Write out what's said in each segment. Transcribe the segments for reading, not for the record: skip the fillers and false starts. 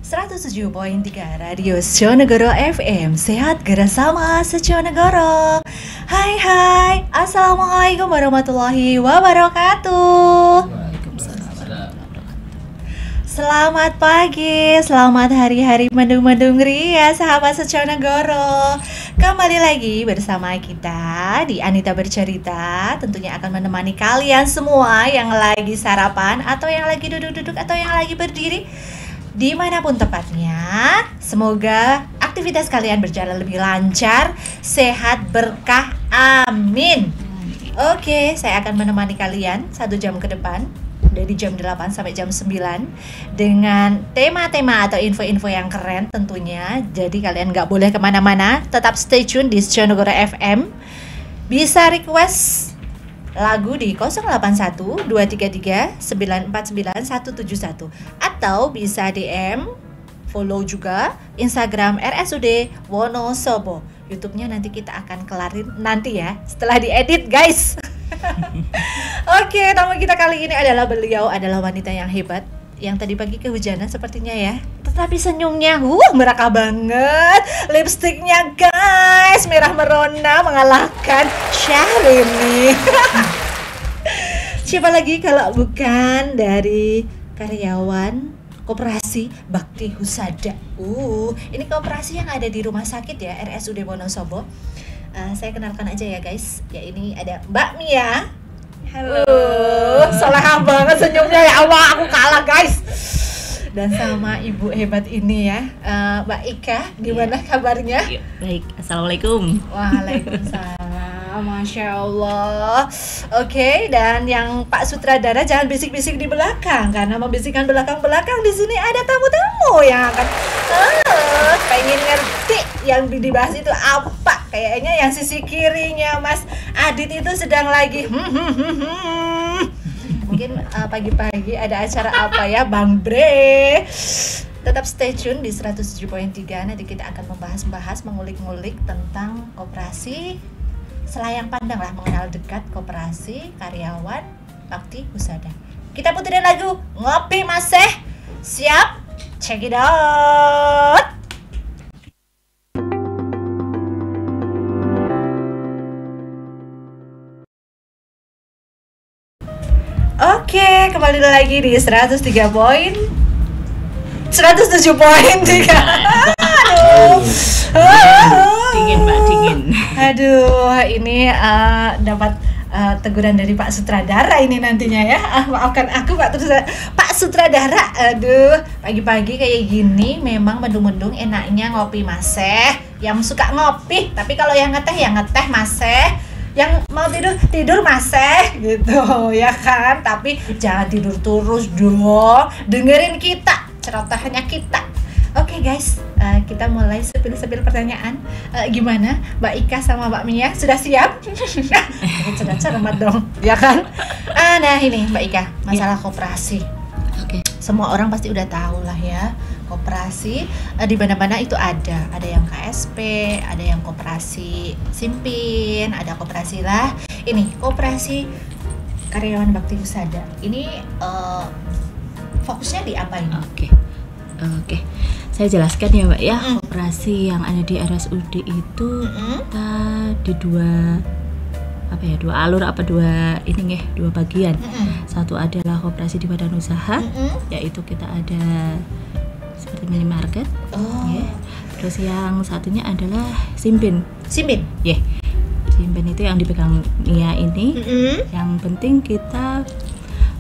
107.3 Radio Sejonegoro FM. Sehat bersama Sejonegoro. Hai, assalamualaikum warahmatullahi wabarakatuh. Selamat pagi, selamat hari-hari mendung-mendung ria sahabat Sejonegoro. Kembali lagi bersama kita di Anita Bercerita. Tentunya akan menemani kalian semua yang lagi sarapan atau yang lagi duduk-duduk atau yang lagi berdiri dimanapun tepatnya. Semoga aktivitas kalian berjalan lebih lancar, sehat, berkah, amin. Oke, saya akan menemani kalian 1 jam ke depan, dari jam 8 sampai jam 9, dengan tema-tema atau info-info yang keren tentunya. Jadi kalian gak boleh kemana-mana, tetap stay tune di Sejonegoro FM. Bisa request lagu di 081 233 949 171 atau bisa DM, follow juga Instagram RSUD Wonosobo. YouTube-nya nanti kita akan kelarin nanti ya, setelah diedit guys. Oke, tamu kita kali ini beliau adalah wanita yang hebat, yang tadi pagi kehujanan sepertinya ya, tetapi senyumnya merakah banget. Lipstiknya guys merah merona mengalahkan Syahrini. Siapa lagi kalau bukan dari karyawan Koperasi Bakti Husada. Ini koperasi yang ada di rumah sakit ya, RSUD Wonosobo. Saya kenalkan aja ya guys. Ya, ini ada Mbak Mia. Halo. Solehah banget senyumnya, ya Allah, aku kalah guys. Dan sama ibu hebat ini ya, Mbak Ika. Gimana kabarnya? Baik, assalamualaikum. Waalaikumsalam. Masya Allah. Oke, dan yang Pak Sutradara jangan bisik-bisik di belakang, karena membisikkan belakang-belakang di sini ada tamu-tamu yang akan pengen ngerti yang dibahas itu apa. Kayaknya yang sisi kirinya Mas Adit itu sedang lagi mungkin pagi-pagi ada acara apa ya, Bang Bre. Tetap stay tune di 107.3. Nanti kita akan membahas, mengulik-ngulik tentang koperasi, selayang pandang lah, mengenal dekat koperasi karyawan Bakti Husada. Kita puterin lagu Ngopi Maseh. Siap? Check it out. Oke, kembali lagi di 107.3. Dingin Mbak, dingin. Aduh, ini dapat teguran dari Pak Sutradara ini nantinya ya. Maafkan aku Pak Sutradara. Aduh, pagi-pagi kayak gini memang mendung-mendung, enaknya ngopi maseh. Yang suka ngopi, tapi kalau yang ngeteh maseh. Yang mau tidur maseh gitu ya kan. Tapi jangan tidur terus dong, dengerin kita, cerotahannya kita. Oke guys, kita mulai sepil pertanyaan. Gimana Mbak Ika sama Mbak Mia, sudah siap? Sudah cermat dong, ya kan? Nah ini Mbak Ika, masalah koperasi. Oke. Semua orang pasti udah tahu lah ya, koperasi di mana-mana itu ada yang KSP, ada yang koperasi Simpin, ada koperasi lah. Ini koperasi karyawan Bakti Husada. Ini fokusnya di apa ini? Oke. Saya jelaskan ya Mbak ya. Koperasi yang ada di RSUD itu kita di dua alur dua bagian. Satu adalah koperasi di badan usaha, yaitu kita ada seperti minimarket. Terus yang satunya adalah Simpin. Yeah. Simpin itu yang dipegang Mia ini. Yang penting kita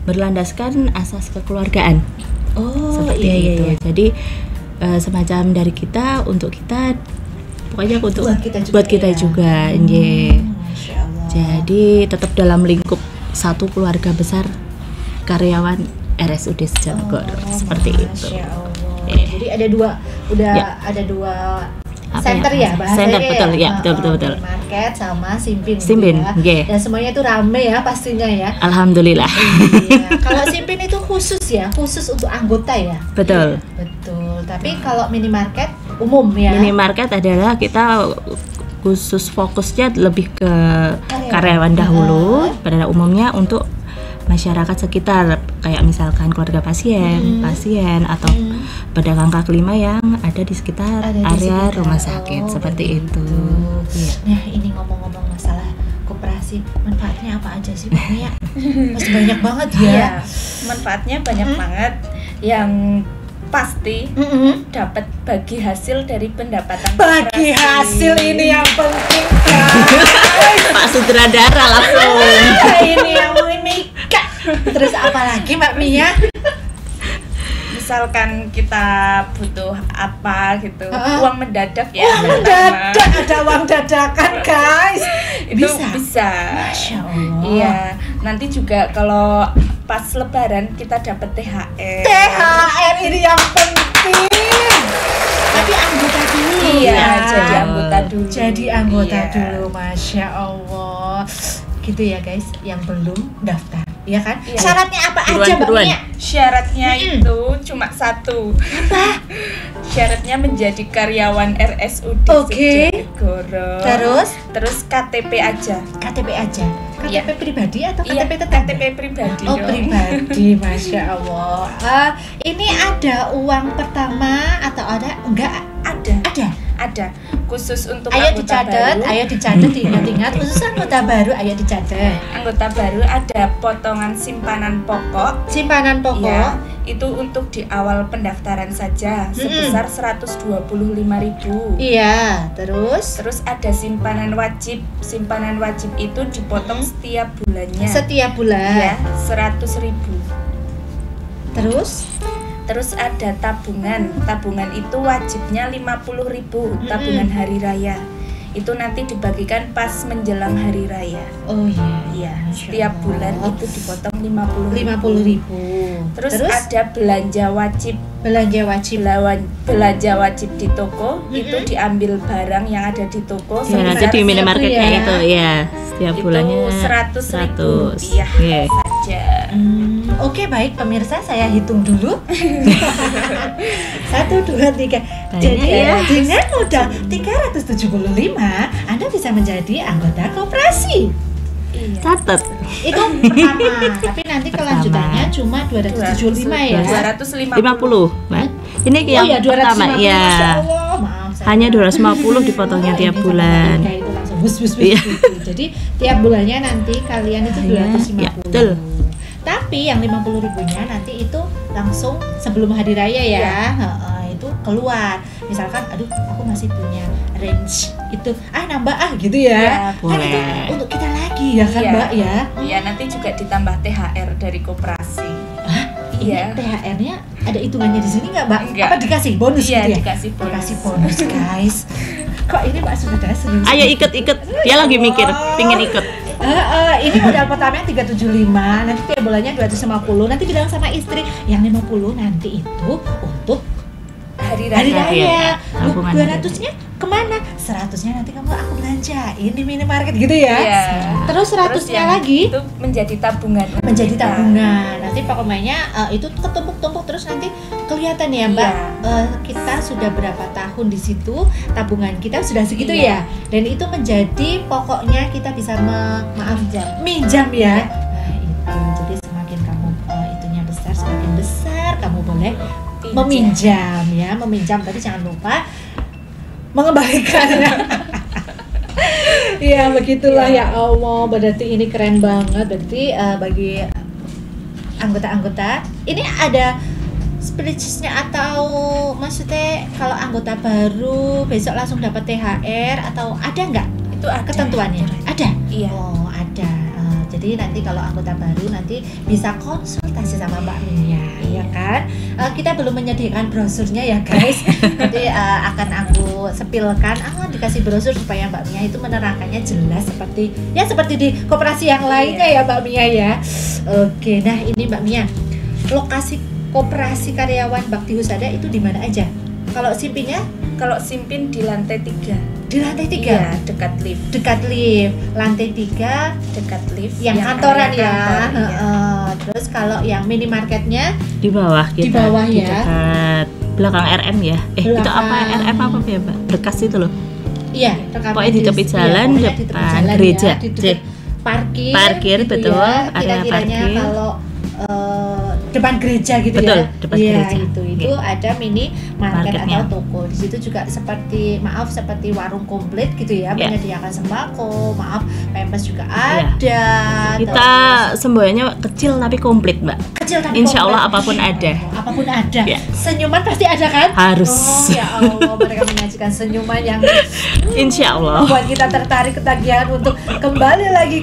berlandaskan asas kekeluargaan. Seperti itu. Jadi semacam dari kita untuk kita, pokoknya untuk buat kita juga. Masya Allah. Jadi tetap dalam lingkup satu keluarga besar karyawan RSUD Sejonegoro, seperti itu. Jadi ada dua center ya bahasanya. Center, betul ya, betul. Market sama Simpin. Ya. Dan semuanya itu rame ya pastinya ya. Alhamdulillah. Iya. Kalau Simpin itu khusus untuk anggota ya. Betul. Tapi kalau minimarket umum ya. Minimarket adalah kita khusus fokusnya lebih ke karyawan dahulu, pada umumnya untuk masyarakat sekitar, kayak misalkan keluarga pasien atau pedagang kaki lima yang ada di sekitar area rumah sakit seperti itu. Nah, ini ngomong-ngomong masalah koperasi, manfaatnya apa aja sih Mbak Mia? Pasti banyak banget ya. Iya, manfaatnya banyak banget. Yang pasti dapat bagi hasil dari pendapatan Bagi koperasi. hasil ini yang penting guys. Pak sutradara langsung. Ini yang memikir. Terus apa lagi Mbak Mia? Misalkan kita butuh apa gitu, uang mendadak ya. Uang mendadak, ada uang dadakan guys. Itu bisa. Masya Allah. Iya, nanti juga kalau pas lebaran kita dapat THR. THR ini yang penting. Tapi anggota dulu. Iya, ya. jadi anggota dulu. Jadi anggota Iya. dulu, Masya Allah. Gitu ya guys, yang belum daftar, ya kan? Iya. Syaratnya apa aja Mbak Buruan. Mia? Syaratnya itu cuma satu. Syaratnya menjadi karyawan RSUD Oke. Sejati-Goro. Terus KTP aja. KTP aja. KTP Iya. pribadi atau Iya, KTP tetangga? KTP pribadi. Oh, dong. pribadi, Masya Allah. Ini ada uang pertama atau ada? Enggak, Ada. ada. Khusus untuk Ayo anggota dicatat, baru. ayo dicatat, diingat-ingat. Khusus anggota baru, ayo dicatat. Anggota baru ada potongan simpanan pokok. Simpanan pokok. Ya, itu untuk di awal pendaftaran saja sebesar 125.000. Iya, terus Terus ada simpanan wajib. Simpanan wajib itu dipotong setiap bulannya. setiap bulan. Ya, 100.000. Terus ada tabungan. Tabungan itu wajibnya 50.000. Tabungan hari raya. Itu nanti dibagikan pas menjelang hari raya. oh iya, Iya, Masya setiap Allah. bulan itu dipotong 50.000. 50.000. Terus ada belanja wajib. belanja wajib. Belanja wajib di toko itu diambil barang yang ada di toko Ya, nanti di minimarketnya ya. itu ya setiap itu bulannya 100.000 rupiah Iya. saja. Oke, baik pemirsa, saya hitung dulu. 1, 2, 3. Jadi ya. dengan modal 375, Anda bisa menjadi anggota koperasi. Iya. Catat. Itu pertama, tapi nanti kelanjutannya cuma 275 ya. 250. 50, Mbak. Ini yang Oh ya, pertama 250, ya. Masya Allah. Maaf, saya Hanya 250 dipotongnya Oh, tiap ini bulan. sama itu langsung bus, Iya. gitu. Jadi tiap bulannya nanti kalian itu Iya, 250. ya, betul. Tapi yang 50.000-nya nanti itu langsung sebelum hari raya ya. Iya. Itu keluar. Misalkan aduh aku masih punya range itu nambah gitu ya. Ya, Kan itu boleh. untuk kita lagi ya kan Iya. Mbak ya. Iya, nanti juga ditambah THR dari koperasi. Ini Iya. THR-nya ada hitungannya di sini nggak Mbak? Enggak. Apa dikasih bonus Iya, gitu ya? dikasih bonus. Dikasih bonus guys. Kok ini Mbak sudah serius? Ayo ikut. Dia lagi mikir, pingin ikut. Ini modal pertamanya 375, nanti tiap bulannya 250. Nanti bilang sama istri, yang 50 nanti itu untuk Hari hari raya. raya. Iya, Lu tabungan 200-nya kemana? 100-nya nanti kamu aku belanjain di minimarket gitu ya. Iya. Terus 100-nya yang lagi itu menjadi tabungan. menjadi kita. tabungan. Nanti pokoknya itu ketumpuk-tumpuk terus nanti kelihatan ya Mbak. Kita sudah berapa tahun di situ, tabungan kita sudah segitu Iya. ya. Dan itu menjadi pokoknya kita bisa minjam ya. Nah, itu. Jadi semakin kamu itunya besar, semakin besar kamu boleh meminjam ya, meminjam. Tapi jangan lupa mengembalikannya. Ya begitulah ya Allah. Berarti ini keren banget. Berarti bagi anggota-anggota ini ada spesiesnya atau maksudnya kalau anggota baru besok langsung dapat THR atau ada nggak Itu ada ketentuannya? Ada. Iya. Oh ada. Jadi nanti kalau anggota baru nanti bisa konsultasi sama Mbak Mia, ya kan? Kita belum menyediakan brosurnya ya guys. Nanti akan aku sepilkan, dikasih brosur supaya Mbak Mia itu menerangkannya jelas seperti di koperasi yang lainnya ya Mbak Mia ya. Oke, nah ini Mbak Mia, lokasi koperasi karyawan Bakti Husada itu di mana aja? Kalau Simpinnya? Kalau Simpin di lantai 3. Di lantai 3. Iya, dekat lift. Dekat lift, lantai 3 Dekat lift. yang kantoran area ya. kantor, iya. Terus kalau yang minimarketnya Di bawah kita. Di bawah di ya. dekat belakang RM ya. Itu Belakang. apa RM apa ya, Mbak? Berkas itu loh. iya, rekaman Pokoknya di tepi jalan pokoknya di tepi depan jalan gereja. ya, di dekat parkir gitu betul, ya. area Kira-kiranya parkir. kalau depan gereja gitu Betul, ya. depan Iya, gereja. itu Iya. ada mini market Marketnya. atau toko. Di situ juga seperti warung komplit gitu ya, Iya. menyediakan sembako, pampers juga Iya. ada. Kita semboyannya kecil tapi komplit, Mbak. kecil tapi Insya Allah komplit. apapun ada. Apapun ada. Iya. Senyuman pasti ada kan? Harus. Oh ya Allah, mereka menyajikan senyuman yang Insya Allah. membuat kita tertarik ketagihan untuk kembali lagi.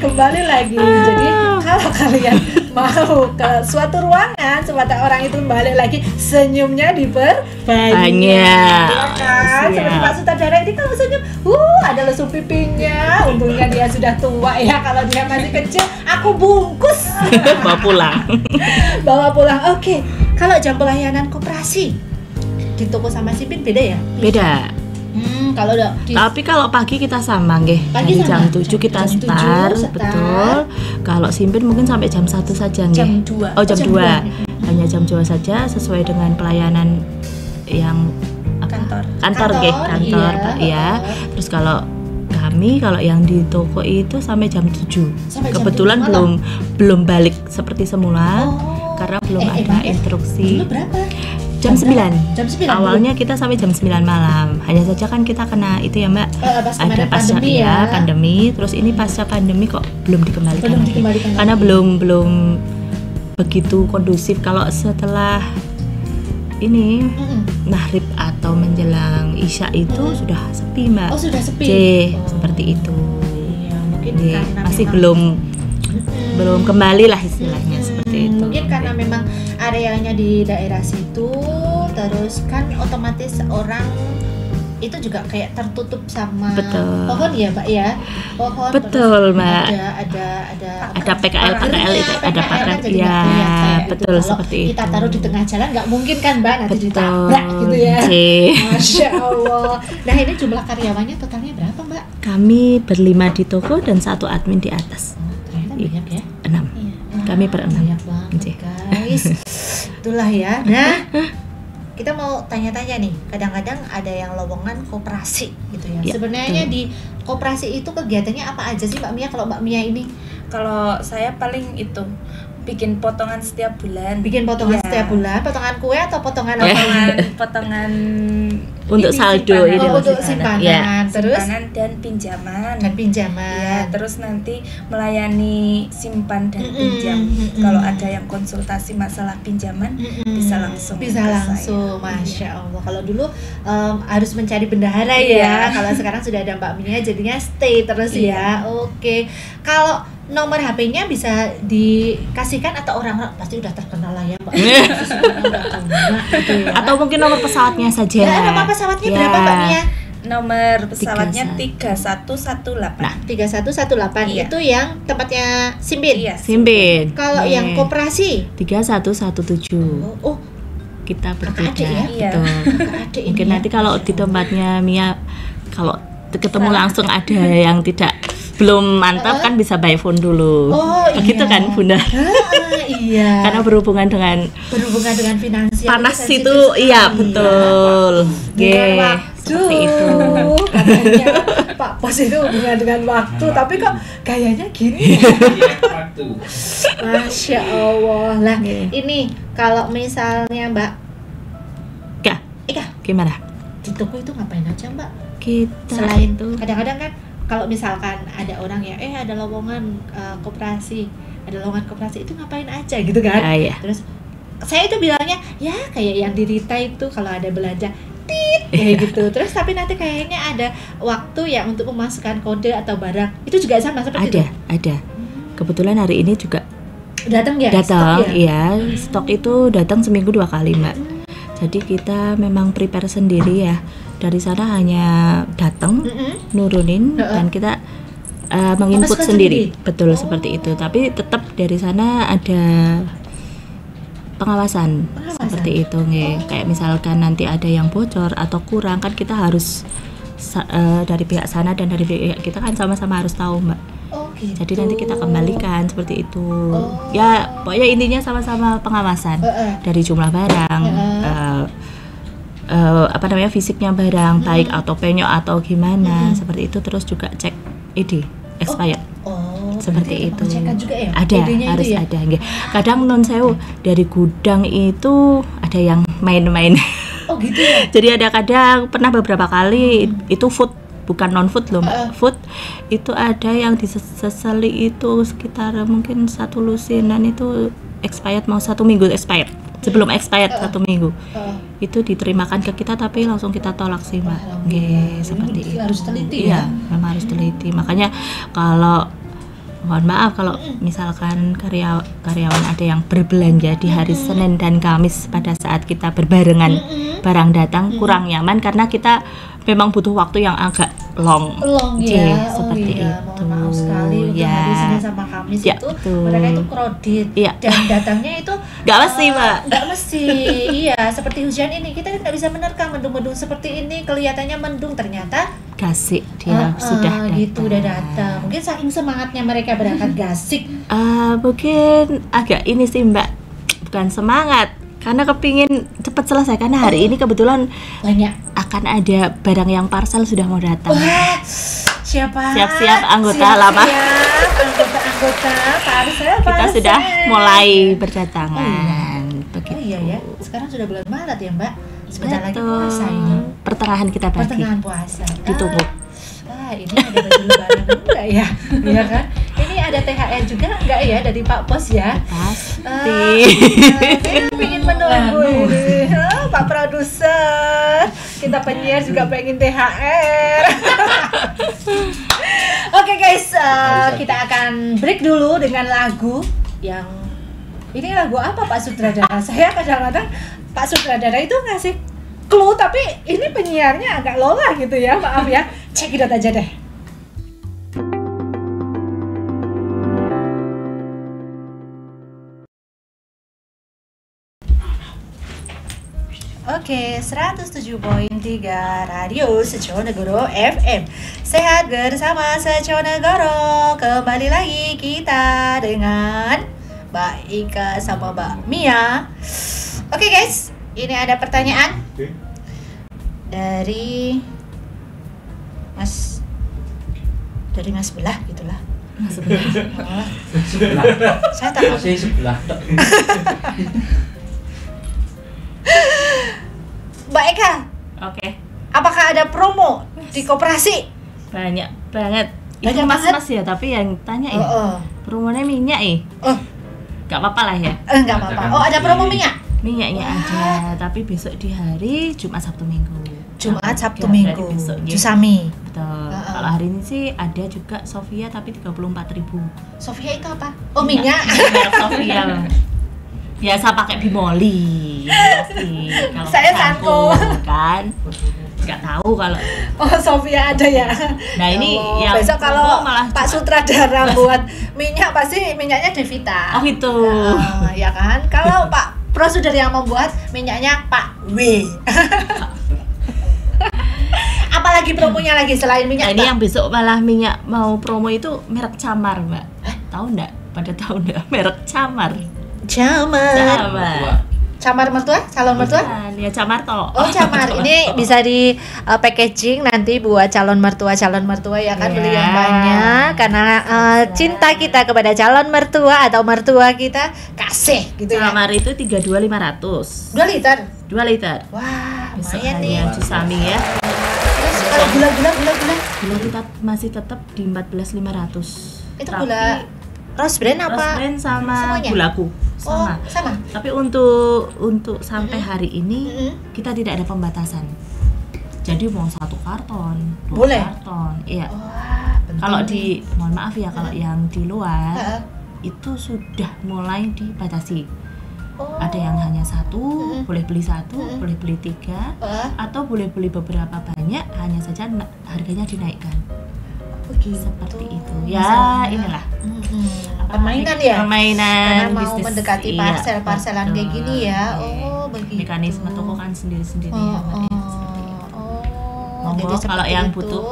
Jadi kalau kalian mau ke suatu ruangan, sebatas orang itu kembali lagi, senyumnya diperbanyak. Banyak. Ya kan? Siap. Seperti Pak Sutradara ini kalau senyum, ada lesung pipinya. Untungnya dia sudah tua ya. Kalau dia masih kecil, aku bungkus. Bawa pulang. Bawa pulang. Oke. Kalau jam pelayanan koperasi di toko sama Simpin beda ya? Beda. Kalau udah di Tapi kalau pagi kita sama, nggih. Pagi Dari sama? jam 7 kita Jam 7 start, start. betul. Kalau Simpin mungkin sampai jam 1 saja, nggih. Jam 2. Oh, jam Jam 2. 2. Hanya jam 2 saja sesuai dengan pelayanan yang apa? Kantor. Kantor, nggih, kantor, Pak, ya. Terus kalau yang di toko itu sampai jam 7. Sampai jam Kebetulan 7 malam? belum balik seperti semula Oh. karena belum ada Bang, instruksi. Dulu berapa? Jam 9. Jam 9. Awalnya kita sampai jam 9 malam. Hanya saja kan kita kena itu ya, Mbak. Pas Ada kemarin pasca pandemi ya. pandemi. Terus ini pasca pandemi kok belum dikembalikan Belum lagi. dikembalikan Karena lagi. belum begitu kondusif. Kalau setelah ini maghrib atau menjelang isya itu sudah sepi, Mbak. Oh, sudah sepi. C, Oh. seperti itu. Iya, mungkin Jadi, karena masih memang- belum kembali lah istilahnya seperti itu. Mungkin karena memang areanya di daerah situ, terus kan otomatis orang itu juga kayak tertutup sama Betul. pohon ya, Mbak ya. Pohon. Betul, terus Mbak. Ada PKL itu, ada kan pagar. jadi Ya, nggak kelihatan kayak itu. betul Kalau seperti itu. kita taruh di tengah jalan nggak mungkin kan, Mbak, nanti Betul. ditabrak gitu ya. C. Masya Allah. Nah, ini jumlah karyawannya totalnya berapa, Mbak? Kami berlima di toko dan satu admin di atas. Ternyata banyak ya. 6. Iya. Kami berenam. Banyak banget, Cih. guys. Itulah ya. Nah, kita mau tanya-tanya nih. Kadang-kadang ada yang lowongan koperasi gitu ya. Ya, Sebenarnya betul. di koperasi itu kegiatannya apa aja sih, Mbak Mia? Kalau Mbak Mia ini Kalau saya paling itu bikin potongan setiap bulan. bikin potongan Iya. setiap bulan, potongan kue atau potongan apa? potongan Untuk ini, saldo simpanan. ini Oh, untuk simpanan. simpanan. Ya. Terus Simpanan dan pinjaman. dan pinjaman. Ya, terus nanti melayani simpan dan Mm-mm, pinjam. mm-mm. Kalau ada yang konsultasi masalah pinjaman, bisa langsung bisa ke langsung, saya. Masya Allah. Kalau dulu harus mencari bendahara ya. Iya. Kalau sekarang sudah ada Mbak Mia, jadinya stay terus ya. Iya. Oke. Kalau nomor HP-nya bisa dikasihkan atau orang pasti udah terkenal lah ya, Mbak. Semuanya udah kenal gitu ya. Atau mungkin nomor pesawatnya saja. Ya, nomor pesawatnya Ya. berapa, Mbak Mia? Nomor pesawatnya 31. 3118. Nah, 3118 Iya. itu yang tempatnya Simpin. Iya. Simpin. Kalau Nih. yang koperasi 3117. oh, Kita Kakak berbeda. adik ya? Iya. Betul. kakak adik ini Mungkin ya. nanti kalau di tempatnya Mia, kalau ketemu langsung ada yang tidak belum mantap kan bisa by phone dulu. Oh, Begitu iya. kan, Bunda? Iya. Karena berhubungan dengan berhubungan dengan finansial panas sensitif itu, sekali. iya betul. Dengan Nggih, waktu seperti itu. katanya Pak Pos itu hubungan dengan waktu, tapi kok gayanya gini. Masya Allah lah. Nggih. Ini kalau misalnya Mbak Ya, Ika gimana? di toko itu ngapain aja, Mbak? Kita Selain itu kadang-kadang kan kalau misalkan ada orang ya ada lowongan koperasi, ada lowongan koperasi itu ngapain aja gitu kan? ya. Terus saya itu bilangnya ya kayak yang di Rita itu kalau ada belanja tit kayak gitu. Terus tapi nanti kayaknya ada waktu ya untuk memasukkan kode atau barang. Itu juga sama seperti itu. ada. Kebetulan hari ini juga Datang ya? datang, Stok ya? iya. Stok itu datang seminggu 2 kali, Mbak. Jadi kita memang prepare sendiri ya. Dari sana hanya datang, Mm-mm. nurunin Heeh. dan kita menginput Memasukkan sendiri. sendiri? Betul Oh. seperti itu. Tapi tetap dari sana ada pengawasan. Seperti itu nggih. Kayak misalkan nanti ada yang bocor atau kurang kan kita harus dari pihak sana dan dari pihak kita kan sama-sama harus tahu, Mbak. Oh, gitu. Jadi nanti kita kembalikan seperti itu. Oh. Ya, pokoknya intinya sama-sama pengawasan Heeh. dari jumlah barang, apa namanya fisiknya barang baik atau penyok atau gimana seperti itu, terus juga cek expired. Oh, seperti itu. Pengecekan juga ya? Ada, PD-nya harus itu ya? ada. Nggih. Kadang non sewu dari gudang itu ada yang main-main. Oh gitu ya? Jadi ada kadang pernah beberapa kali itu food, bukan non food loh Mbak. Food itu ada yang diseseli itu sekitar mungkin 1 lusinan itu expired, mau 1 minggu expired. Sebelum expired 1 minggu. Itu diterimakan ke kita tapi langsung kita tolak sih Mbak. Nggih, seperti itu. Harus teliti Iya, memang harus teliti. Makanya kalau mohon maaf kalau misalkan karyawan ada yang berbelanja di hari Senin dan Kamis pada saat kita berbarengan barang datang kurang nyaman karena kita memang butuh waktu yang agak long ya. seperti itu. Mohon maaf sekali untuk hari Senin sama Kamis Ya, itu betul. mereka itu kredit dan datangnya itu Nggak mesti Mbak. nggak mesti. Iya, seperti hujan ini kita kan nggak bisa menerka, mendung-mendung seperti ini kelihatannya mendung, ternyata Gasik dia sudah datang. gitu udah datang. Mungkin saking semangatnya mereka berangkat gasik. Mungkin agak ini sih Mbak, bukan semangat karena kepingin cepat selesai karena hari ini kebetulan banyak akan ada barang yang parcel sudah mau datang. Wah, siap-siap anggota lama. Anggota parcel. Kita sudah mulai berdatangan. Begitu. Oh iya ya, sekarang sudah bulan Maret ya Mbak. Sebentar lagi puasa ini. Pertengahan kita bagi. Pertengahan puasa. Ditunggu. Ini ada baju lebaran enggak ya? Iya kan? Ini ada THR juga enggak ya dari Pak Pos ya? Pasti. Pengen menunggu ini. Pak produser, kita penyiar juga pengen THR. Oke guys, kita akan break dulu dengan lagu yang ini lagu apa Pak Sutradara? Saya kadang-kadang Pak Sutradara itu ngasih clue tapi ini penyiarnya agak lola gitu ya, maaf ya. Check it out aja deh. Oke, 107.3 Radio Seconegoro FM. Sehat bersama Seconegoro. Kembali lagi kita dengan Mbak Ika sama Mbak Mia. Oke guys, ini ada pertanyaan dari Mas Belah gitulah. Sebelah. Saya takut. Masih sebelah. Mbak Eka, Oke. apakah ada promo di koperasi? Banyak banget. Banyak Itu banget. mas ya, tapi yang tanya ya. Promonya minyak Gak apa-apa lah ya. Enggak apa-apa. Oh, ada promo minyak? Minyaknya ada, tapi besok di hari Jumat Sabtu Minggu. Jumat Sabtu Berarti Minggu. besok, ya. Jusami. Betul. Kalau hari ini sih ada juga Sofia tapi 34.000. Sofia itu apa? Oh, minyak. Merek Sofia. Biasa pakai Bimoli. Pasti. Kalau Saya Sanko, Sanko. kan. Nggak tahu kalau. Oh, Sofia ada ya. Nah, ini Oh, yang besok kalau malah Pak Sutradara buat minyak pasti minyaknya Devita. Oh gitu. Ya kan? Kalau Pak Prosuder yang membuat minyaknya Pak W. Apalagi promonya lagi selain minyak? Nah, ini Mbak? yang besok malah minyak mau promo itu merek Camar, Mbak. Tahu enggak? Pada tahu enggak merek Camar? Camar. Camar mertua? Calon mertua? Bukan, ya Camar toh. Oh, Camar. Ini bisa di packaging nanti buat calon mertua ya kan, beli yang banyak karena cinta kita kepada calon mertua atau mertua kita kasih gitu ya. Camar itu 32.500. 2 liter. 2 liter. Wah, Besok lumayan nih. harian Jusami ya. Terus kalau gula. Gula kita masih tetap di 14.500. Itu Tapi gula rose brand apa? Rose brand sama Semuanya? gulaku sama. Oh, sama. Tapi untuk sampai hari ini kita tidak ada pembatasan. Jadi mau 1 karton, 2 Boleh? karton, iya. Wah, penting Kalau nih. mohon maaf ya, kalau yang di luar Heeh. itu sudah mulai dibatasi. Oh. Ada yang hanya 1, boleh beli 1, boleh beli 3, atau boleh beli beberapa banyak, hanya saja harganya dinaikkan. Begitu. Seperti itu. Ya, Misalnya, inilah. Permainan ya? Permainan Karena mau bisnis, mendekati iya, parcel-parcelan kayak betul. gini ya. Iya. Oh, begitu. Mekanisme toko kan sendiri-sendiri ya, Mbak, ya, seperti itu. Jadi Monggo seperti kalau yang itu. butuh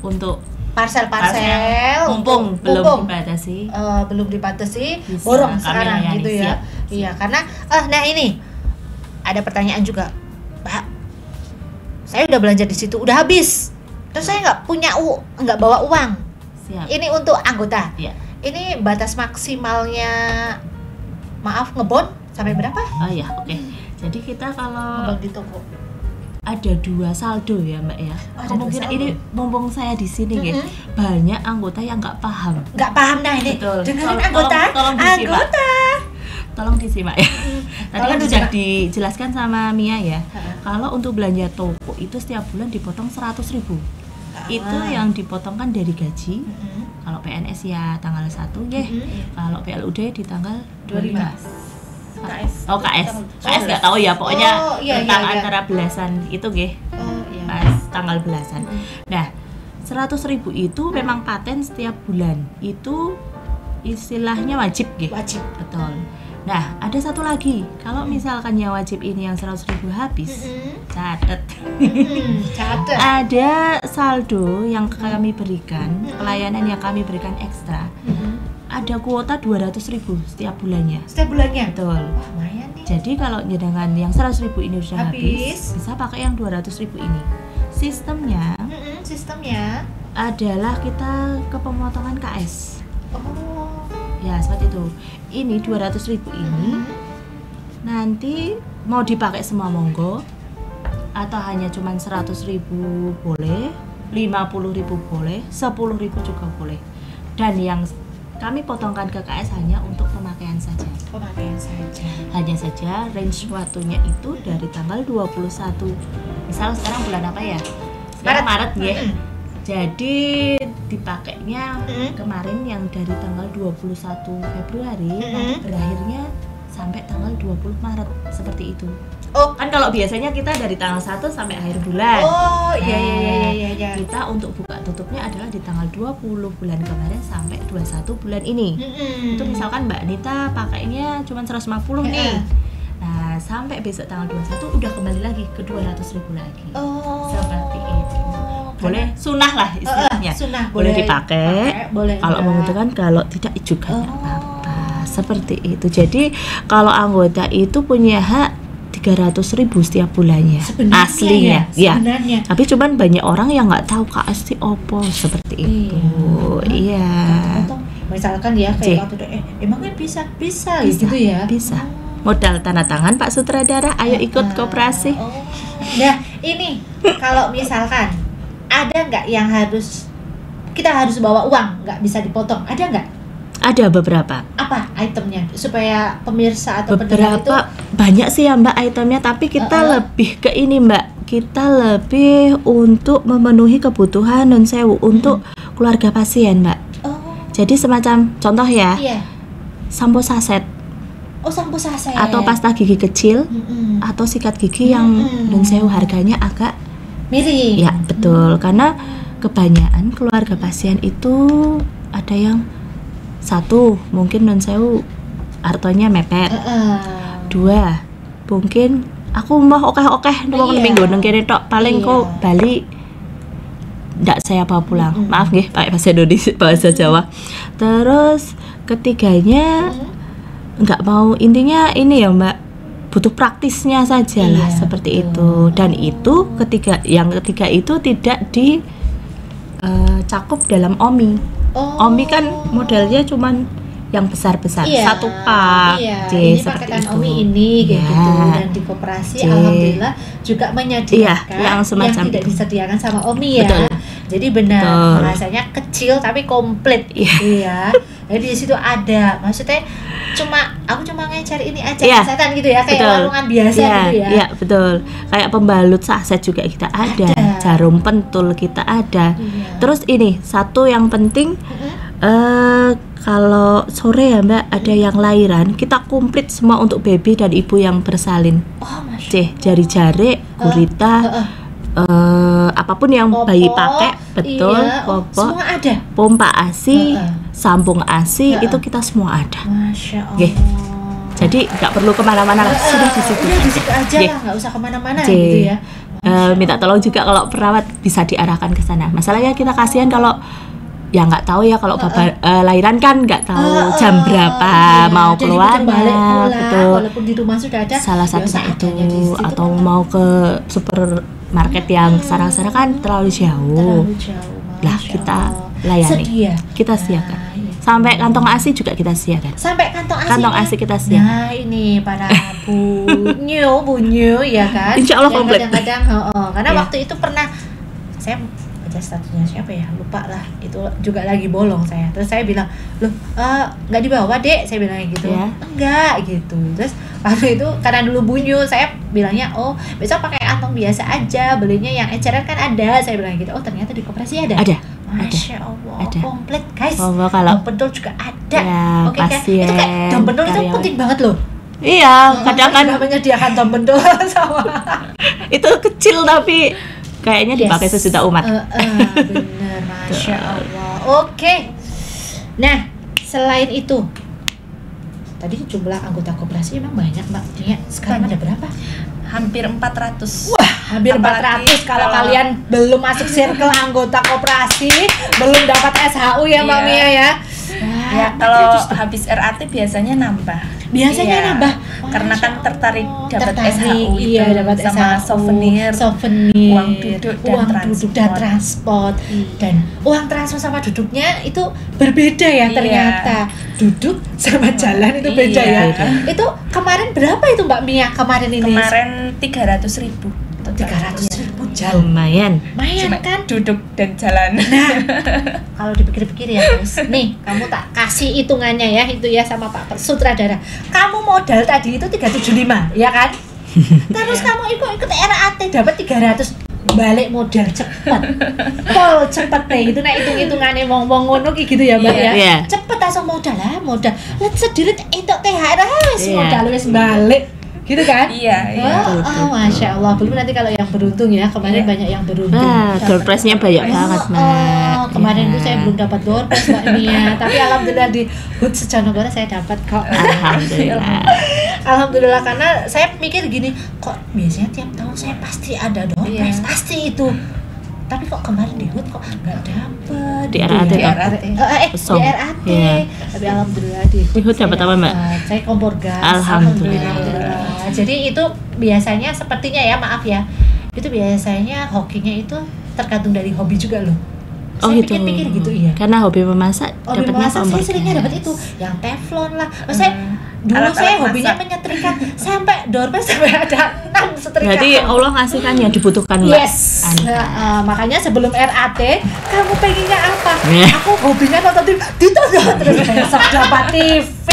untuk parcel mumpung belum mumpung, dibatasi. belum dibatasi, Bisa borong kami sekarang layani, gitu ya. siap. Iya, karena nah ini ada pertanyaan juga, Mbak. Saya udah belanja di situ, udah habis. Terus saya nggak bawa uang. Siap. Ini untuk anggota. Iya. ini batas maksimalnya, maaf, ngebon sampai berapa? Oh ya, oke. Jadi kita kalau Ngebon di toko. ada 2 saldo ya Mbak ya. Oh, ada 2 Kemungkinan saldo. ini mumpung saya di sini ya, banyak anggota yang nggak paham. Nggak paham, nah ini. Betul. Dengerin Tolong disimak. anggota. Tolong disimak ya. Tadi Tolong kan udah disimak. dijelaskan sama Mia ya. Heeh. Kalau untuk belanja toko itu setiap bulan dipotong 100.000. Itu yang dipotongkan dari gaji. Kalau PNS ya tanggal 1 ya. Kalau PLUD di tanggal 25. KS. Oh KS nggak tahu ya, pokoknya Oh, iya, tentang iya. antara belasan itu nggih, Oh iya. pas tanggal belasan. Nah 100.000 itu memang paten setiap bulan, itu istilahnya wajib nggih. Wajib. Betul. Nah ada satu lagi, kalau misalkan yang wajib ini yang 100.000 habis, catet. Catat. Ada saldo yang kami berikan, pelayanan yang kami berikan ekstra, ada kuota 200.000 setiap bulannya. Setiap bulannya. Betul. Wah, lumayan nih. Jadi kalau jenengan yang 100.000 ini sudah Habis. habis, bisa pakai yang 200.000 ini. Sistemnya Sistemnya. adalah kita ke pemotongan KS. Oh. Ya, seperti itu. Ini 200.000 ini nanti mau dipakai semua monggo, atau hanya cuman 100.000 boleh, 50.000 boleh, 10.000 juga boleh. Dan yang kami potongkan ke KS hanya untuk pemakaian saja. Pemakaian saja. Hanya saja range waktunya itu dari tanggal 21. Misal sekarang bulan apa ya? Sekarang Maret ya. Jadi dipakainya kemarin yang dari tanggal 21 Februari nanti berakhirnya sampai tanggal 20 Maret, seperti itu. Oh. Kan kalau biasanya kita dari tanggal 1 sampai akhir bulan. Oh, Nah, iya. Kita untuk buka tutupnya adalah di tanggal 20 bulan kemarin sampai 21 bulan ini. Itu misalkan Mbak Nita pakainya cuma 150 nih. Nah, sampai besok tanggal 21 udah kembali lagi ke 200.000 lagi. Oh. Seperti itu. Boleh sunah lah istilahnya. Sunah, boleh dipakai. Boleh. Kalau membutuhkan, kalau tidak juga nggak apa-apa. Seperti itu. Jadi kalau anggota itu punya hak 300.000 setiap bulannya. Sebenarnya Aslinya, ya. Sebenarnya. Tapi cuman banyak orang yang nggak tahu KS itu opo, seperti itu. Iya. Misalkan ya Cih. kayak waktu emangnya bisa gitu ya. Bisa. Modal tanda tangan Pak Sutradara, ayo ikut koperasi. Oh. Nah, ini kalau misalkan ada nggak yang kita harus bawa uang, nggak bisa dipotong, ada nggak? Ada beberapa. Apa itemnya supaya pemirsa atau pendengar itu Beberapa banyak sih ya Mbak itemnya, tapi kita lebih ke ini Mbak. Kita lebih untuk memenuhi kebutuhan non sewu untuk keluarga pasien Mbak. Oh, Jadi semacam contoh ya, iya. sampo saset Oh, sampo saset. atau pasta gigi kecil atau sikat gigi yang non sewu harganya agak miring. ya betul, karena kebanyakan keluarga pasien itu ada yang satu mungkin non sewu artonya mepet, dua mungkin aku mau okeh-okeh nuwun Iya. minggu nang kene tok, paling Iya. kok balik ndak saya bawa pulang. Maaf nggih pakai bahasa Indonesia, bahasa Jawa. Terus ketiganya nggak mau, intinya ini ya Mbak, butuh praktisnya saja lah, Iya, seperti itu. Dan itu yang ketiga itu tidak di cakup dalam OMI. Oh. OMI kan modelnya cuman yang besar-besar, Iya, satu pak, iya. C, Ini seperti paketan itu. OMI ini kayak Ya. gitu, dan di koperasi C. alhamdulillah juga menyediakan Iya, yang semacam tidak itu. disediakan sama OMI ya. Betul. Jadi benar Betul. rasanya kecil tapi komplit. Iya. Iya. Jadi di situ ada. Maksudnya aku cuma ngecer ini aja Iya. kesehatan gitu ya, kayak Betul. warungan biasa Iya, gitu ya. iya betul. Kayak pembalut saset juga kita ada, jarum pentul kita ada. Iya. Terus ini satu yang penting, kalau sore ya Mbak ada yang lahiran, kita komplit semua untuk baby dan ibu yang bersalin. Oh, Masya C, jari-jari, gurita, apapun yang Popok, bayi pakai, betul, iya. Oh, popok, semua ada. pompa ASI, Heeh. sambung ASI, itu kita semua ada. Masya Allah. Nggih. Jadi nggak perlu kemana-mana lah, sudah di situ Udah di situ aja Nggih. lah, nggak usah kemana-mana C. gitu ya. Minta tolong juga kalau perawat bisa diarahkan ke sana. Masalahnya kita kasihan kalau ya nggak tahu ya, kalau lahiran kan nggak tahu jam berapa iya. mau Jadi putar balik keluarnya, pulang, betul. walaupun di rumah sudah ada. Salah ya satunya seadanya di itu, situ atau kan mau ke supermarket yang sarang-sarang kan terlalu jauh. terlalu jauh. Lah Masya kita Allah. layani, Sedia. kita siapkan. Nah, iya. Sampai kantong ASI juga kita sediakan. Sampai kantong ASI. Kantong ASI kita sediakan. Nah, ini para bunyu ya kan. Insya Allah yang komplit. kadang-kadang karena Iya. waktu itu pernah saya baca statusnya siapa ya, lupa lah, itu juga lagi bolong saya. Terus saya bilang, loh nggak dibawa dek, saya bilang gitu. Iya. Enggak gitu. Terus waktu itu karena dulu bunyu, saya bilangnya oh besok pakai kantong biasa aja, belinya yang eceran kan ada, saya bilang gitu. Oh ternyata di koperasi ada. Masya Allah, Ada. komplit guys. Kalau Dompendol juga ada. ya, Oke kan? pasien, Itu kayak dompendol itu karyawan. penting banget loh. Iya, kadang kan menyediakan dompendol sama itu kecil tapi kayaknya dipakai sejuta umat. bener, Masya Allah. Oke. Nah, selain itu, tadi jumlah anggota koperasi emang banyak Mbak Nia. Sekarang ada berapa? Hampir 400. Wah, hampir Apalagi 400. Kalau kalau- kalian belum masuk circle anggota koperasi, belum dapat SHU ya Mbak Iya. Mia ya. Ya, kalau habis RAT biasanya nambah. Biasanya Iya, nambah. karena kan Masya tertarik Allah. dapat Tertarik, SHU itu iya, dapat sama SHU, souvenir, uang duduk duduk dan transport. Iya. Dan uang transport sama duduknya itu berbeda ya Iya. ternyata. Duduk sama jalan itu beda Iya. ya. Itu kemarin berapa itu Mbak Mia kemarin ini? Kemarin 300.000. 300.000 jalan. Lumayan. Lumayan Cuma kan? duduk dan jalan. Kalau dipikir-pikir ya guys, nih kamu tak kasih hitungannya ya, itu ya sama Pak Sutradara. Kamu modal tadi itu 375, ya kan? Terus kamu ikut RAT dapat 300, balik modal cepet. Pol cepet deh itu nek hitung-hitungannya wong-wong ngono ki gitu ya, Mbak ya. Iya. Cepet langsung modal. Let sedirit entuk THR wis Iya. modal wis balik. Gitu kan? Iya, iya. Masya Allah. Belum nanti kalau yang beruntung ya, kemarin Iya. banyak yang beruntung. Wah, door prize-nya banyak banget, Mbak. Kemarin Ya. tuh saya belum dapat door prize Mbak Mia, tapi alhamdulillah di HUT Sejonegoro saya dapat kok. Alhamdulillah. Alhamdulillah, karena saya mikir gini, kok biasanya tiap tahun saya pasti ada door Iya. prize, pasti itu. Tapi kok kemarin di HUT kok nggak dapet. Di RAT Di toh? RAT. Kosong. Di RAT. Iya. Tapi alhamdulillah di Di HUT dapat saya apa, Mbak? dapat. Saya kompor gas. Alhamdulillah. Jadi itu biasanya sepertinya ya, maaf ya, itu biasanya hokinya itu tergantung dari hobi juga loh. Oh Saya gitu. pikir gitu iya. Karena hobi memasak Hobi dapatnya memasak saya kompor seringnya gas. dapat itu, yang teflon lah. Saya dulu Alat-alat saya hobinya masak. menyetrika sampai door prize sampai ada 6 setrika. Berarti Allah ngasihkan yang dibutuhkan, Mbak. Yes. Makanya sebelum RAT, kamu pengennya apa? Nah. Aku hobinya nonton TV, ditonton terus besok dapat TV.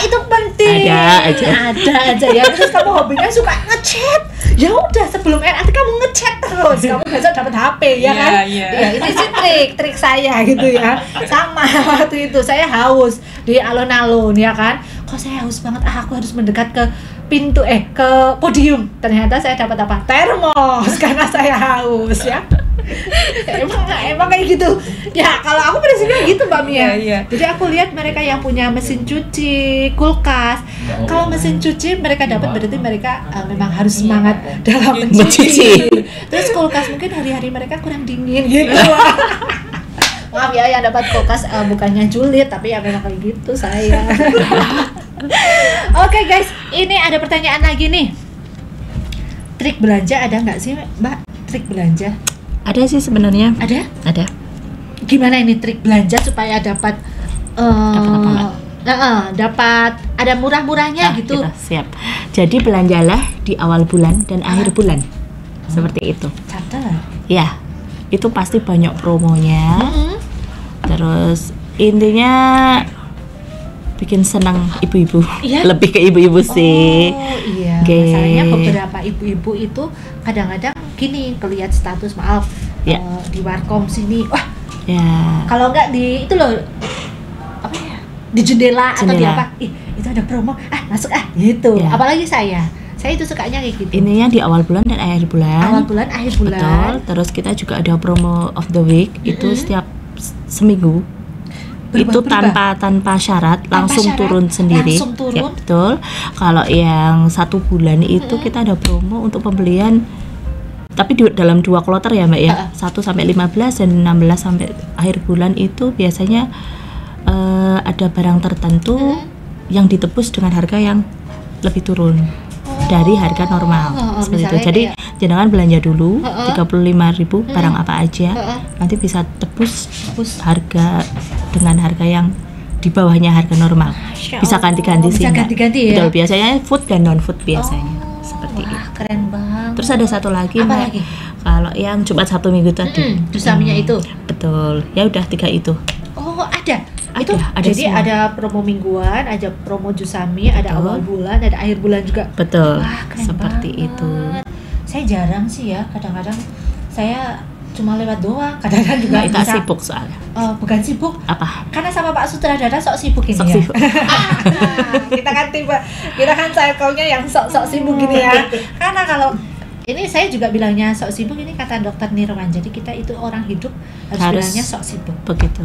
Itu penting. Ada aja ya. Terus kamu hobinya suka ngechat. Ya udah sebelum RAT kamu ngechat terus. Kamu besok dapat HP ya kan? Iya. Ya, ini sih trik saya gitu ya. Sama waktu itu saya haus di alun-alun ya kan. Kok saya haus banget, aku harus mendekat ke pintu ke podium. Ternyata saya dapat apa? Termos karena saya haus ya. emang kayak gitu. Ya, kalau aku prinsipnya gitu Mbak Mia. Iya, iya. Jadi aku lihat mereka yang punya mesin cuci, kulkas. Kalau mesin cuci mereka dapat berarti mereka memang harus semangat dalam mencuci. Mencuci. Terus kulkas mungkin hari-hari mereka kurang dingin gitu. Maaf ya yang dapat kulkas bukannya julid tapi ya memang kayak gitu saya. Oke guys, ini ada pertanyaan lagi nih. Trik belanja ada nggak sih Mbak? Trik belanja Ada sih sebenarnya. ada? Ada. Gimana ini trik belanja supaya dapat Dapat apa, Mbak? dapat ada murah-murahnya gitu. Kita siap. Jadi belanjalah di awal bulan dan akhir bulan. Seperti itu. Catat. Ya. Itu pasti banyak promonya. Terus intinya bikin senang ibu-ibu. Iya. Lebih ke ibu-ibu sih. Oh iya. Oke. Masalahnya beberapa ibu-ibu itu kadang-kadang gini kelihat status maaf Ya. di warkom sini. Wah, Ya. kalau nggak di itu loh apa ya? Di jendela atau di Jendela. apa? Ih, itu ada promo. Masuk gitu. Ya. Apalagi saya itu sukanya kayak gitu. Ininya di awal bulan dan akhir bulan. Awal bulan, akhir Betul. bulan. Terus kita juga ada promo of the week itu setiap seminggu. Itu tanpa syarat langsung syarat, turun sendiri. langsung turun. Ya, betul. Kalau yang 1 bulan itu kita ada promo untuk pembelian tapi dalam 2 kloter ya Mbak ya. 1 sampai 15 dan 16 sampai akhir bulan itu biasanya ada barang tertentu yang ditebus dengan harga yang lebih turun dari harga normal. Seperti itu. misalnya Jadi jangan belanja dulu 35.000 barang apa aja. Heeh. Nanti bisa tebus harga dengan harga yang di bawahnya harga normal. Masya Bisa Allah. ganti-ganti sih. Bisa Mbak. ganti-ganti ya. Betul, biasanya food dan non food biasanya. Seperti Wah, itu. keren banget. Terus ada satu lagi Apa Mbak. lagi? Kalau yang Jumat Sabtu Minggu tadi. Jusaminya itu. Betul. Ya udah 3 itu. Oh, ada. Ada, Itu ada jadi semua. ada promo mingguan, ada promo Jusami, ada Betul. awal bulan, ada akhir bulan juga. Betul. Wah, keren Seperti banget. itu. Saya jarang sih ya, kadang-kadang saya cuma lewat doang, kadang-kadang juga Mbak Ita bisa. sibuk soalnya. Bukan sibuk, Apa? karena sama Pak Sutradara sok sibuk ini Sok ya. sibuk. kita kan circle-nya yang sok-sok sibuk gini ya. Karena kalau ini saya juga bilangnya sok sibuk, ini kata dokter Nirwan. Jadi kita itu orang hidup harus bilangnya sok sibuk. Begitu.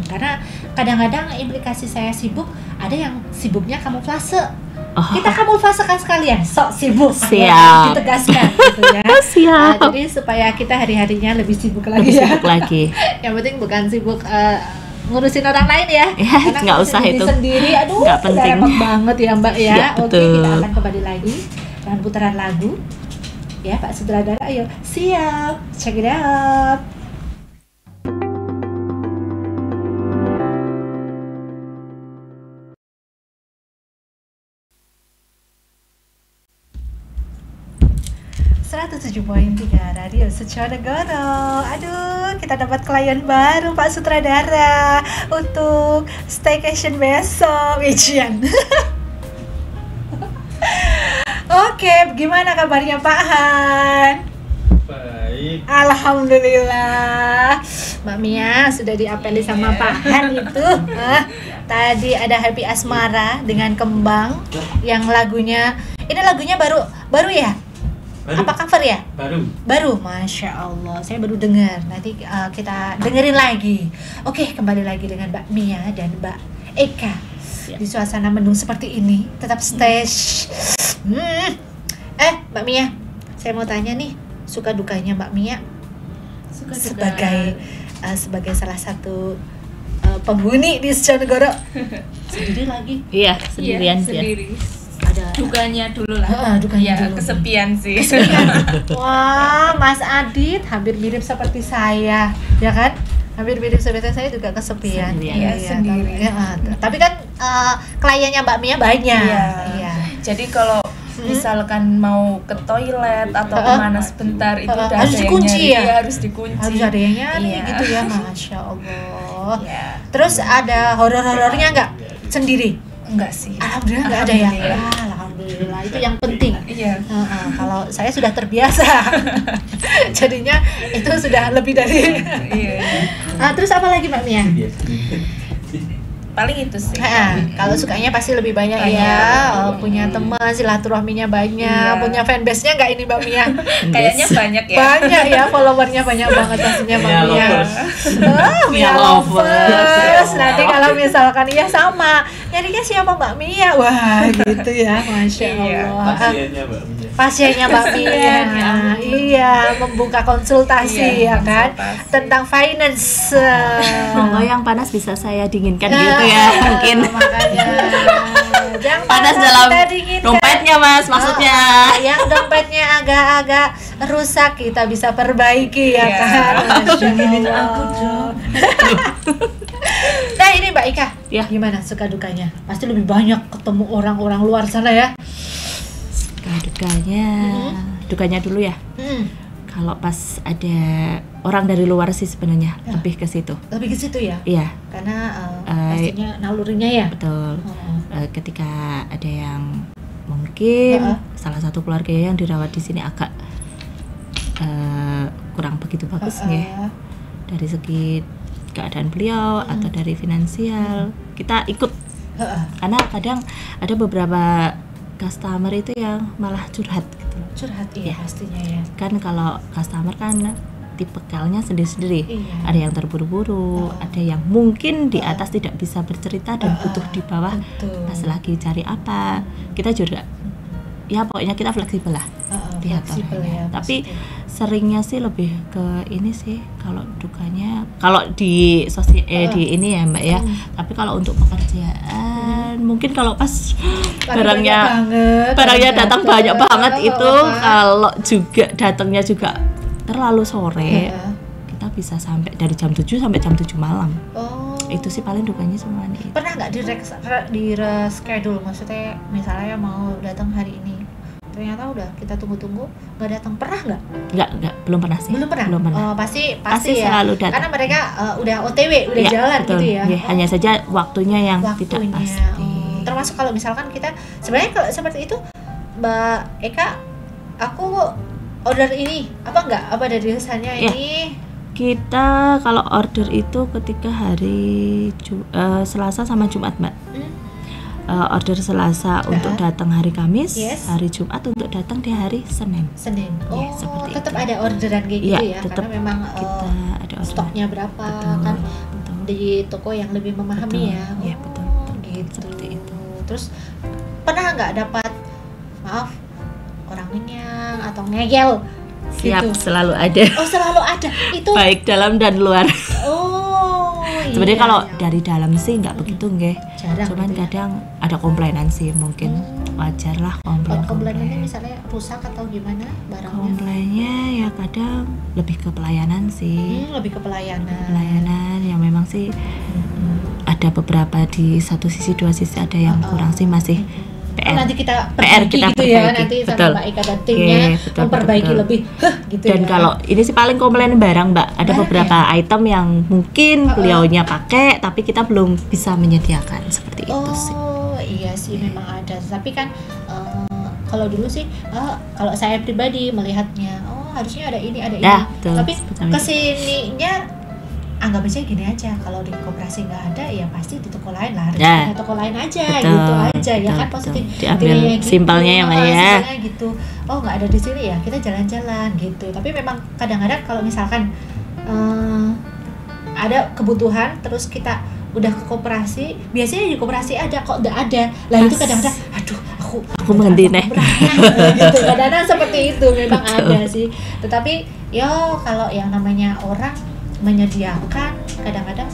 Karena kadang-kadang implikasi saya sibuk, ada yang sibuknya kamuflase. Oh, Kita kamuflasekan sekalian, sok sibuk. Siap. Ditegaskan gitu ya. siap. Jadi supaya kita hari-harinya lebih sibuk lagi Lebih ya. sibuk lagi. Yang penting bukan sibuk ngurusin orang lain ya. Ya, Karena nggak ngurusin usah diri itu. sendiri, aduh, Nggak udah penting. repot banget ya Mbak ya. Ya, Oke, betul. kita akan kembali lagi dengan putaran lagu. Ya Pak Sutradara, ayo siap, check it out. Radio Seconegoro. Aduh, kita dapat klien baru Pak Sutradara untuk staycation besok, Ijian. Oke, gimana kabarnya Pak Han? Baik. Alhamdulillah. Mbak Mia sudah diapeli sama Pak Han itu. Tadi ada Happy Asmara dengan Kembang yang lagunya, ini lagunya baru ya? Baru. Apa cover ya? Baru. Masya Allah, saya baru dengar. Nanti kita dengerin lagi. Oke, kembali lagi dengan Mbak Mia dan Mbak Eka di suasana mendung seperti ini. Tetap stay. Mbak Mia, saya mau tanya nih, suka dukanya Mbak Mia sebagai salah satu penghuni di Seconegoro. Sendiri lagi. Iya, sendirian dia. sendiri. Ada Dukanya dulu lah. dukanya Ya, dulu. kesepian sih. Wah, Mas Adit hampir mirip seperti saya, ya kan? Hampir mirip seperti saya juga kesepian. Sendirian. Iya, sendiri. Tapi kan kliennya Mbak Mia banyak. Iya. Jadi kalau misalkan mau ke toilet atau kemana sebentar itu udah Harus ada yang dikunci nyari. ya? Iya, harus dikunci. Harus ada yang nyari Iya. gitu ya, Masya Allah. Iya. Terus ada horor-horornya nggak? Sendiri? Enggak sih. Alhamdulillah nggak ada ya. Alhamdulillah. Alhamdulillah, itu yang penting. Iya. Kalau saya sudah terbiasa, jadinya itu sudah lebih dari. Iya. Terus apa lagi Mbak Mia? Paling itu sih. Kalau sukanya pasti lebih banyak Banyak. ya. Punya teman, silaturahminya banyak, Iya. punya fanbase-nya nggak ini Mbak Mia? Kayaknya banyak ya. Banyak ya, followernya banyak banget pastinya Mbak Mia Mia. lovers. Mia lovers. Nanti kalau misalkan iya sama, nyarinya siapa Mbak Mia? Wah gitu ya, Masya Iya. Allah. Pasiennya Mbak Mia. Pasiennya Mbak Mia. Iya, membuka konsultasi ya Iya, kan konsultasi. tentang finance. Monggo yang panas bisa saya dinginkan gitu ya, mungkin. Makanya yang Panas mana dalam kita dinginkan. dompetnya Mas, maksudnya. Yang dompetnya agak-agak rusak kita bisa perbaiki ya Iya. kan. Masya Dinginin Allah. aku dong. Nah ini Mbak Ika, Ya. gimana suka dukanya? Pasti lebih banyak ketemu orang-orang luar sana ya. Dukanya dulu ya. Kalau pas ada orang dari luar sih sebenarnya Ya. lebih ke situ. Lebih ke situ ya, Iya, karena pastinya nalurinya ya. betul. Oh. Ketika ada yang mungkin salah satu keluarga yang dirawat di sini agak kurang begitu bagus ya. Dari segi keadaan beliau atau dari finansial, kita ikut. Karena kadang ada beberapa customer itu yang malah curhat gitu loh. Curhat ya pastinya ya. Kan kalau customer kan tipikalnya sendiri-sendiri. Iya. Ada yang terburu-buru, ada yang mungkin di atas tidak bisa bercerita dan butuh di bawah Betul. pas lagi cari apa. Kita juga ya pokoknya kita fleksibel lah. Lihat Fleksibel orangnya. ya, Tapi pasti. seringnya sih lebih ke ini sih, kalau dukanya kalau di di ini ya Mbak ya. Tapi kalau untuk pekerjaan mungkin kalau pas barangnya datang banyak banget itu, kalau juga datangnya juga terlalu sore, kita bisa sampai dari jam 7 sampai jam 7 malam. Oh, Itu sih paling dukanya cuma itu. Pernah nggak di reschedule, maksudnya misalnya mau datang hari ini, ternyata udah kita tunggu-tunggu nggak datang, pernah nggak? Nggak, belum pernah sih. Belum pernah. Belum pernah. Oh, pasti ya. selalu datang. Karena mereka udah OTW, udah Iya, jalan betul. gitu ya. Iya, hanya saja waktunya yang tidak Waktunya. pasti. Termasuk kalau misalkan kita sebenarnya kalau seperti itu, Mbak Eka, aku order ini apa dari usahanya Iya. ini. Kita kalau order itu ketika hari Selasa sama Jumat, Mbak. Order Selasa untuk datang hari Kamis, Yes. hari Jumat untuk datang di hari Senin. Senin. Iya, Oh, seperti tetap itu. ada orderan kayak Iya, gitu ya, tetap karena memang kita ada order. stoknya berapa Betul, kan betul. di toko yang lebih memahami Betul. ya. Iya, betul, Gitu. seperti itu. Terus pernah nggak dapat maaf orang menyang atau ngeyel? Siap, Gitu. selalu ada. Oh, selalu ada. Itu Baik dalam dan luar. oh. Sebenarnya iya, kalau iya. dari dalam sih nggak begitu nggih. Jarang Cuman gitu ya. kadang ada komplainan sih, mungkin wajar lah komplain. Komplainannya misalnya rusak atau gimana barangnya? Komplainnya ya kadang lebih ke pelayanan sih. Lebih ke pelayanan. Pelayanan yang memang sih ada beberapa di satu sisi, dua sisi ada yang kurang sih, masih PR. Nanti kita PR perbaiki kita gitu ya, perbaiki. nanti Betul. sama Mbak Ika dan timnya Oke, betul, memperbaiki betul. lebih gitu Dan ya. kalau ini sih paling komplain barang, Mbak. Ada Barang beberapa item yang mungkin beliaunya pakai tapi kita belum bisa menyediakan, seperti itu sih. Oh iya sih memang ada, tapi kan kalau dulu sih kalau saya pribadi melihatnya harusnya ada ini ada ini, Ya, betul. tapi Betul. kesininya anggap aja gini aja, kalau di koperasi nggak ada ya pasti di toko lain lah, harus Ya. punya toko lain aja Betul, gitu aja ya betul, kan, betul. positif Diambil Kayak gitu. simpelnya ya, Mbak ya. Simpelnya gitu, oh nggak ada di sini ya kita jalan-jalan gitu. Tapi memang kadang-kadang kalau misalkan ada kebutuhan terus kita udah ke koperasi, biasanya di koperasi ada, kok nggak ada lah, itu kadang-kadang aduh aku menghenti nih. gitu. Kadang-kadang seperti itu memang Betul. ada sih, tetapi yo kalau yang namanya orang menyediakan, kadang-kadang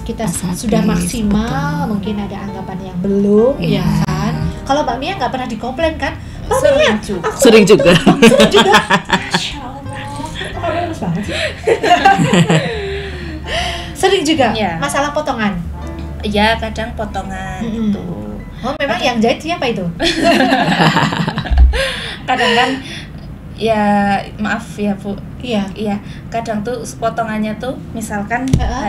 kita Mas sudah habis, maksimal, betul. mungkin ada anggapan yang belum, Iya. ya kan. Kalau Mbak Mia nggak pernah dikomplain kan? Mbak Sering Mia, juga. aku Sering juga. sering juga. Masya Allah, kamu halus banget sih. Sering juga Iya. masalah potongan. Ya kadang potongan Mm-mm. itu. Oh memang yang jahit siapa itu? Kadang kan ya maaf ya Bu. Iya. Iya, kadang tuh potongannya tuh misalkan Heeh.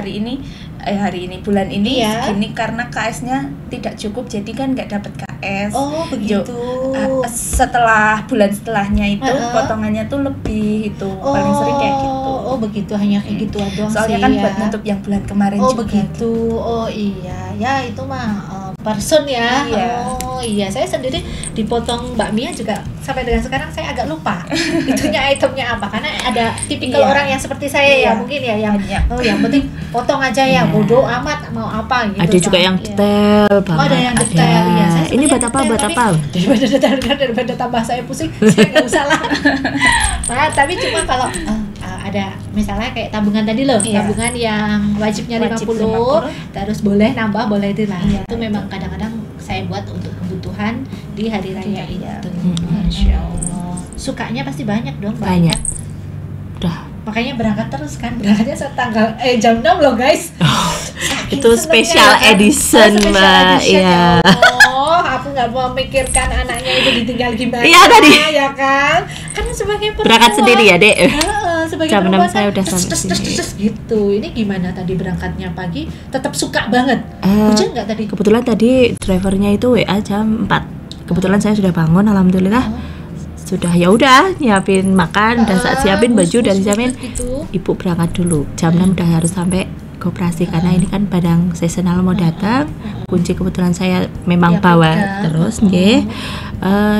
hari ini bulan ini Iya. segini karena KS-nya tidak cukup, jadi kan nggak dapat KS. Oh begitu. Setelah bulan setelahnya itu Heeh. potongannya tuh lebih itu paling sering kayak gitu. Oh begitu, hanya kayak gituan doang Soalnya sih kan ya. buat nutup yang bulan kemarin Oh juga. begitu. Oh iya, ya itu mah person ya. Iya. Oh iya, saya sendiri dipotong Mbak Mia juga sampai dengan sekarang saya agak lupa itunya itemnya apa, karena ada tipikal Iya. orang yang seperti saya ya, Iya. mungkin ya yang Banyak. oh yang penting potong aja ya, Iya. bodoh amat mau apa gitu. Ada juga kan. yang Iya. detail Oh, banget. ada yang detail ya. Saya Ini sebenarnya buat apa? detail, Buat tapi apa? daripada detail kan, daripada tambah saya pusing, saya nggak usah lah. Nah, tapi cuma kalau ada misalnya kayak tabungan tadi loh, Iya. tabungan yang wajibnya Wajib 50, 50. terus boleh nambah, boleh itu lah. Iya. Itu memang kadang-kadang saya buat untuk kebutuhan di hari raya Iya. itu. Mm-mm. Masya Allah. Sukanya pasti banyak dong, Mbak. Banyak. Udah. Makanya berangkat terus kan, berangkatnya jam 6 loh guys. Saking Itu senengnya, special kan? edition, Special Mbak. edition, Iya. ya Allah, aku nggak mau memikirkan anaknya itu ditinggal gimana. Iya, tadi. ya kan? Kan sebagai perempuan. Berangkat sendiri ya, Dek? Sebagai Jam 6 perempuan saya kan, udah tes, sampai tes, tes, sini. tes, gitu. Ini gimana tadi berangkatnya pagi? Tetap suka banget. Eh, Hujan nggak tadi? Kebetulan tadi drivernya itu WA jam 4. Kebetulan saya sudah bangun, alhamdulillah. Sudah ya udah nyiapin makan dan saat siapin baju dan siapin gitu. ibu berangkat dulu. Jam 6 udah harus sampai koperasi karena ini kan barang seasonal mau datang. Kunci kebetulan saya memang Ya, bawa pegang. terus nggih.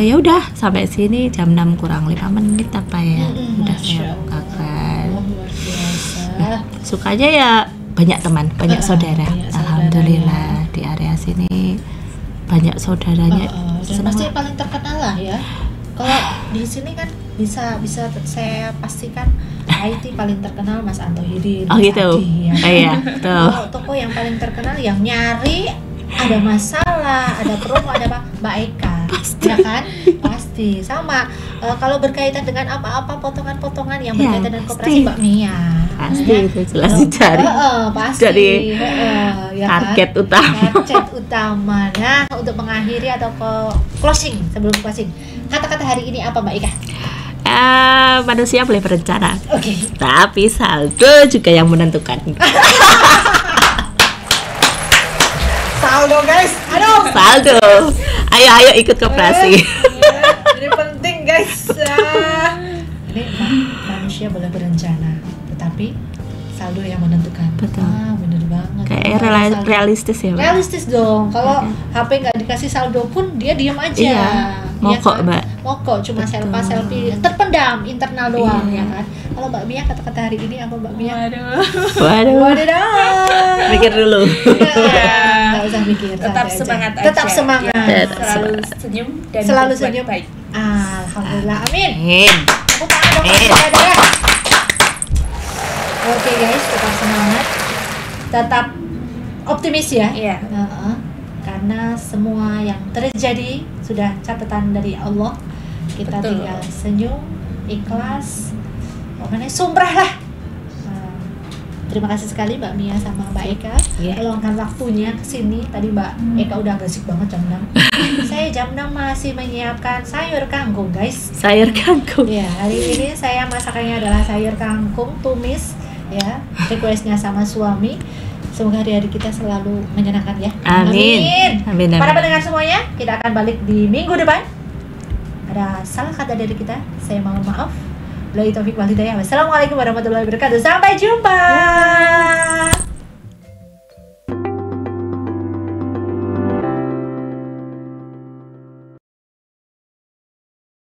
Ya udah sampai sini jam 6 kurang 5 menit apa ya. Udah saya bukakan. Luar biasa. Sukanya ya banyak teman, banyak saudara. banyak saudaranya. Alhamdulillah di area sini banyak saudaranya. Dan Senang. pasti paling terkenal lah ya. Kalau di sini kan bisa saya pastikan IT paling terkenal Mas Anto Hidin. Oh Mas gitu. Adi, ya. Iya, betul. Toko yang paling terkenal yang nyari ada masalah, ada promo, ada apa, Mbak Eka. Pasti. Ya kan? Pasti. Sama kalau berkaitan dengan apa-apa potongan-potongan yang Ya, berkaitan dengan pasti. koperasi Mbak Mia. Pasti itu jelas dicari. Pasti. Jadi ya kan? target utama. Target utama. Nah, untuk mengakhiri atau closing, sebelum closing, kata-kata hari ini apa Mbak Ika? Manusia boleh berencana, Oke. tapi saldo juga yang menentukan. Saldo guys, aduh. Saldo, ayo ikut koperasi. Ini penting guys. Ini manusia boleh berencana, tetapi saldo yang menentukan. Betul. Bener banget. Kayaknya Saldo. realistis ya, Mbak. Realistis dong. Kalau HP nggak dikasih saldo pun dia diam aja. Iya, mokok, kan? Mbak. Mokok cuma Betul. selfie terpendam internal doang Iya. ya kan. Kalau Mbak Mia kata-kata hari ini apa Mbak Mia? Waduh, Wadidaw. mikir dulu. Nggak usah mikir. Tetap santai aja. semangat aja. Tetap semangat. Ya, Tetap selalu semangat. senyum dan Selalu berbuat senyum. baik. Alhamdulillah. Amin. Amin. Tepuk tangan dong, Amin. saudara. Oke guys, tetap semangat, tetap optimis ya. Iya. Karena semua yang terjadi sudah catatan dari Allah. Kita Betul. tinggal senyum, ikhlas, pokoknya sumrah lah. Terima kasih sekali Mbak Mia sama Mbak Eka Iya. meluangkan waktunya ke sini. Tadi Mbak Eka udah berisik banget jam 6. Saya jam 6 masih menyiapkan sayur kangkung guys. Sayur kangkung. Ya, hari ini saya masakannya adalah sayur kangkung tumis ya. Requestnya sama suami. Semoga hari-hari kita selalu menyenangkan ya. Amin. Amin. Para pendengar semuanya, kita akan balik di minggu depan. Ada salah kata dari kita, saya mohon maaf. Wabillahi taufiq wal hidayah. Wassalamualaikum warahmatullahi wabarakatuh. Sampai jumpa.